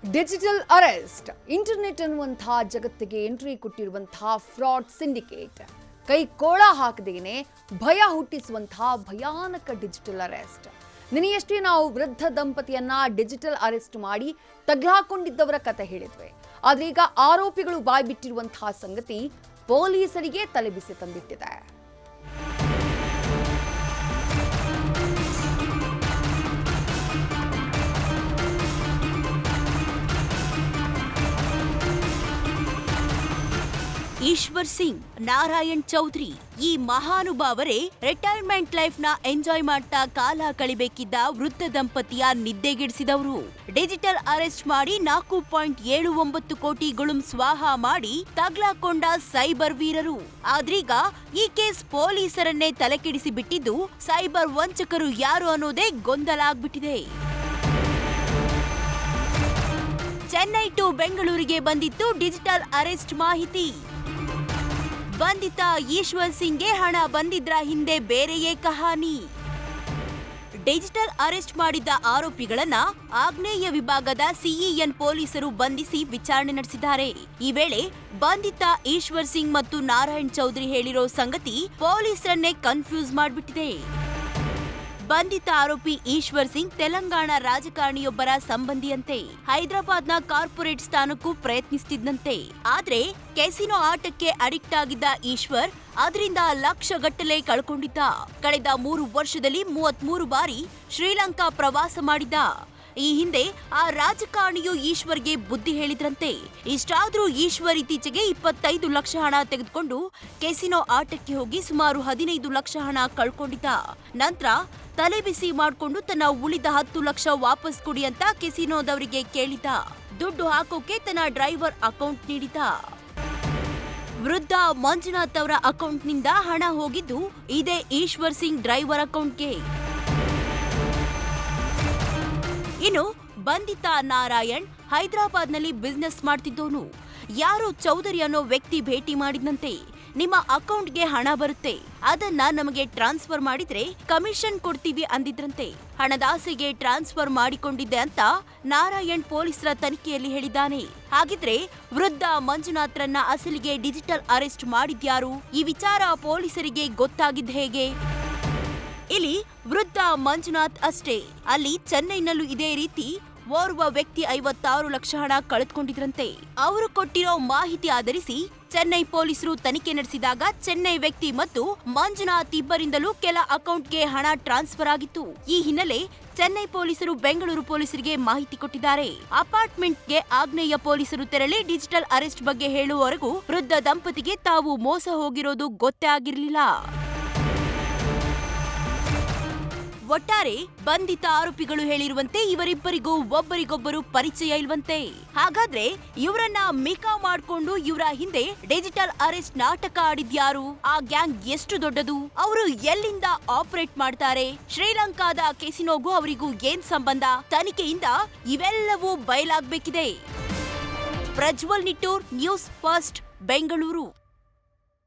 Digital arrest internet ಅನ್ನುವಂತಹ ಜಗತ್ತಿಗೆ entry ಕೊಟ್ಟಿರುವಂತಹ ಫ್ರಾಡ್ ಸಿಂಡಿಕೇಟ್ ಕೈಕೋಳ ಹಾಕದೇನೆ ಭಯ ಹುಟ್ಟಿಸುವಂತಹ ಭಯಾನಕ ಡಿಜಿಟಲ್ ಅರೆಸ್ಟ್. ನಿನ್ನೆಯಷ್ಟೇ ನಾವು ವೃದ್ಧ ದಂಪತಿಯನ್ನ ಡಿಜಿಟಲ್ ಅರೆಸ್ಟ್ ಮಾಡಿ ತಗ್ಲಾಕೊಂಡಿದ್ದವರ ಕತೆ ಹೇಳಿದ್ವಿ. ಆದ್ರೆ ಈಗ ಆರೋಪಿಗಳು ಬಾಯ್ಬಿಟ್ಟಿರುವಂತಹ ಸಂಗತಿ ಪೊಲೀಸರಿಗೆ ತಲೆಬಿಸಿ ತಂದಿಟ್ಟಿದೆ. ಈಶ್ವರ್ ಸಿಂಗ್, ನಾರಾಯಣ್ ಚೌಧರಿ ಈ ಮಹಾನುಭಾವರೇ ರಿಟೈರ್ಮೆಂಟ್ ಲೈಫ್ ನ ಎಂಜಾಯ್ ಮಾಡ್ತಾ ಕಾಲ ಕಳಿಬೇಕಿದ್ದ ವೃದ್ಧ ದಂಪತಿಯ ನಿದ್ದೆಗೆಡಿಸಿದವರು. ಡಿಜಿಟಲ್ ಅರೆಸ್ಟ್ ಮಾಡಿ 4.79 ಕೋಟಿ ಗುಳುಂ ಸ್ವಾಹ ಮಾಡಿ ತಗ್ಲಾಕೊಂಡ ಸೈಬರ್ ವೀರರು. ಆದ್ರೀಗ ಈ ಕೇಸ್ ಪೊಲೀಸರನ್ನೇ ತಲೆಕೆಡಿಸಿ ಬಿಟ್ಟಿದ್ದು ಸೈಬರ್ ವಂಚಕರು ಯಾರು ಅನ್ನೋದೇ ಗೊಂದಲ ಆಗ್ಬಿಟ್ಟಿದೆ. ಚೆನ್ನೈ ಟು ಬೆಂಗಳೂರಿಗೆ ಬಂದಿತ್ತು ಡಿಜಿಟಲ್ ಅರೆಸ್ಟ್ ಮಾಹಿತಿ. ಬಂಧಿತ ಈಶ್ವರ್ ಸಿಂಗ್ಗೆ ಹಣ ಬಂದಿದ್ರ ಹಿಂದೆ ಬೇರೆಯೇ ಕಹಾನಿ. ಡಿಜಿಟಲ್ ಅರೆಸ್ಟ್ ಮಾಡಿದ್ದ ಆರೋಪಿಗಳನ್ನ ಆಗ್ನೇಯ ವಿಭಾಗದ ಸಿಇಎನ್ ಪೊಲೀಸರು ಬಂಧಿಸಿ ವಿಚಾರಣೆ ನಡೆಸಿದ್ದಾರೆ. ಈ ವೇಳೆ ಬಂಧಿತ ಈಶ್ವರ್ ಸಿಂಗ್ ಮತ್ತು ನಾರಾಯಣ್ ಚೌಧರಿ ಹೇಳಿರೋ ಸಂಗತಿ ಪೊಲೀಸರನ್ನೇ ಕನ್ಫ್ಯೂಸ್ ಮಾಡಿಬಿಟ್ಟಿದೆ. ಬಂಧಿತ ಆರೋಪಿ ಈಶ್ವರ್ ಸಿಂಗ್ ತೆಲಂಗಾಣ ರಾಜಕಾರಣಿಯೊಬ್ಬರ ಸಂಬಂಧಿಯಂತೆ. ಹೈದರಾಬಾದ್ನ ಕಾರ್ಪೊರೇಟ್ ಸ್ಥಾನಕ್ಕೂ ಪ್ರಯತ್ನಿಸುತ್ತಿದ್ದಂತೆ. ಆದ್ರೆ ಕೆಸಿನೋ ಆಟಕ್ಕೆ ಅಡಿಕ್ಟ್ ಆಗಿದ್ದ ಈಶ್ವರ್ ಅದರಿಂದ ಲಕ್ಷಗಟ್ಟಲೆ ಕಳ್ಕೊಂಡಿದ್ದ. ಕಳೆದ 3 ವರ್ಷದಲ್ಲಿ 33 ಬಾರಿ ಶ್ರೀಲಂಕಾ ಪ್ರವಾಸ ಮಾಡಿದ್ದ. ಈ ಹಿಂದೆ ಆ ರಾಜಕಾರಣಿಯು ಈಶ್ವರ್ಗೆ ಬುದ್ಧಿ ಹೇಳಿದ್ರಂತೆ. ಇಷ್ಟಾದ್ರೂ ಈಶ್ವರ್ ಇತ್ತೀಚೆಗೆ 25 ಲಕ್ಷ ಹಣ ತೆಗೆದುಕೊಂಡು ಕೆಸಿನೋ ಆಟಕ್ಕೆ ಹೋಗಿ ಸುಮಾರು 15 ಲಕ್ಷ ಹಣ ಕಳ್ಕೊಂಡಿದ್ದ. ನಂತರ ತಲೆಬಿಸಿ ಮಾಡಿಕೊಂಡು ತನ್ನ ಉಳಿದ 10 ಲಕ್ಷ ವಾಪಸ್ ಕೊಡಿ ಅಂತ ಕೆಸಿನೋದವರಿಗೆ ಕೇಳಿದ. ದುಡ್ಡು ಹಾಕೋಕೆ ತನ್ನ ಡ್ರೈವರ್ ಅಕೌಂಟ್ ನೀಡಿದ. ವೃದ್ಧ ಮಂಜುನಾಥ್ ಅವರ ಅಕೌಂಟ್ನಿಂದ ಹಣ ಹೋಗಿದ್ದು ಇದೇ ಈಶ್ವರ್ ಸಿಂಗ್ ಡ್ರೈವರ್ ಅಕೌಂಟ್ಗೆ. ಇನ್ನು ಬಂಧಿತ ನಾರಾಯಣ್ ಹೈದರಾಬಾದ್ನಲ್ಲಿ ಬಿಸ್ನೆಸ್ ಮಾಡ್ತಿದ್ದೋನು. ಯಾರೋ ಚೌಧರಿ ಅನ್ನೋ ವ್ಯಕ್ತಿ ಭೇಟಿ ಮಾಡಿದಂತೆ. ನಿಮ್ಮ ಅಕೌಂಟ್ಗೆ ಹಣ ಬರುತ್ತೆ, ಅದನ್ನ ನಮಗೆ ಟ್ರಾನ್ಸ್ಫರ್ ಮಾಡಿದ್ರೆ ಕಮಿಷನ್ ಕೊಡ್ತೀವಿ ಅಂದಿದ್ರಂತೆ. ಹಣದಾಸೆಗೆ ಟ್ರಾನ್ಸ್ಫರ್ ಮಾಡಿಕೊಂಡಿದ್ದೆ ಅಂತ ನಾರಾಯಣ್ ಪೊಲೀಸರ ತನಿಖೆಯಲ್ಲಿ ಹೇಳಿದ್ದಾನೆ. ಹಾಗಿದ್ರೆ ವೃದ್ಧ ಮಂಜುನಾಥ್ರನ್ನ ಅಸಲಿಗೆ ಡಿಜಿಟಲ್ ಅರೆಸ್ಟ್ ಮಾಡಿದ್ಯಾರು? ಈ ವಿಚಾರ ಪೊಲೀಸರಿಗೆ ಗೊತ್ತಾಗಿದ್ದ ಹೇಗೆ? ಇಲ್ಲಿ ವೃದ್ಧ ಮಂಜುನಾಥ್ ಅಷ್ಟೇ, ಅಲ್ಲಿ ಚೆನ್ನೈನಲ್ಲೂ ಇದೇ ರೀತಿ ಓರ್ವ ವ್ಯಕ್ತಿ 56 ಲಕ್ಷ ಹಣ ಕಳೆದುಕೊಂಡಿದ್ರಂತೆ. ಅವರು ಕೊಟ್ಟಿರೋ ಮಾಹಿತಿ ಆಧರಿಸಿ ಚೆನ್ನೈ ಪೊಲೀಸರು ತನಿಖೆ ನಡೆಸಿದಾಗ ಚೆನ್ನೈ ವ್ಯಕ್ತಿ ಮತ್ತು ಮಂಜುನಾಥ್ ಇಬ್ಬರಿಂದಲೂ ಕೆಲ ಅಕೌಂಟ್ಗೆ ಹಣ ಟ್ರಾನ್ಸ್ಫರ್ ಆಗಿತ್ತು. ಈ ಹಿನ್ನೆಲೆ ಚೆನ್ನೈ ಪೊಲೀಸರು ಬೆಂಗಳೂರು ಪೊಲೀಸರಿಗೆ ಮಾಹಿತಿ ಕೊಟ್ಟಿದ್ದಾರೆ. ಅಪಾರ್ಟ್ಮೆಂಟ್ಗೆ ಆಗ್ನೇಯ ಪೊಲೀಸರು ತೆರಳಿ ಡಿಜಿಟಲ್ ಅರೆಸ್ಟ್ ಬಗ್ಗೆ ಹೇಳುವವರೆಗೂ ವೃದ್ಧ ದಂಪತಿಗೆ ತಾವು ಮೋಸ ಹೋಗಿರೋದು ಗೊತ್ತೇ ಆಗಿರಲಿಲ್ಲ. ಒಟ್ಟಾರೆ ಬಂಧಿತ ಆರೋಪಿಗಳು ಹೇಳಿರುವಂತೆ ಇವರಿಬ್ಬರಿಗೂ ಒಬ್ಬರಿಗೊಬ್ಬರು ಪರಿಚಯ ಇಲ್ವಂತೆ. ಹಾಗಾದ್ರೆ ಇವರನ್ನ ಮಿಕಾ ಮಾಡ್ಕೊಂಡು ಇವರ ಹಿಂದೆ ಡಿಜಿಟಲ್ ಅರೆಸ್ಟ್ ನಾಟಕ ಆಡಿದ್ಯಾರು? ಆ ಗ್ಯಾಂಗ್ ಎಷ್ಟು ದೊಡ್ಡದು? ಅವರು ಎಲ್ಲಿಂದ ಆಪರೇಟ್ ಮಾಡ್ತಾರೆ? ಶ್ರೀಲಂಕಾದ ಕೆಸಿನೋಗೂ ಅವರಿಗೂ ಏನ್ ಸಂಬಂಧ? ತನಿಖೆಯಿಂದ ಇವೆಲ್ಲವೂ ಬಯಲಾಗಬೇಕಿದೆ. Prajwal Nittur, news first, Bengaluru.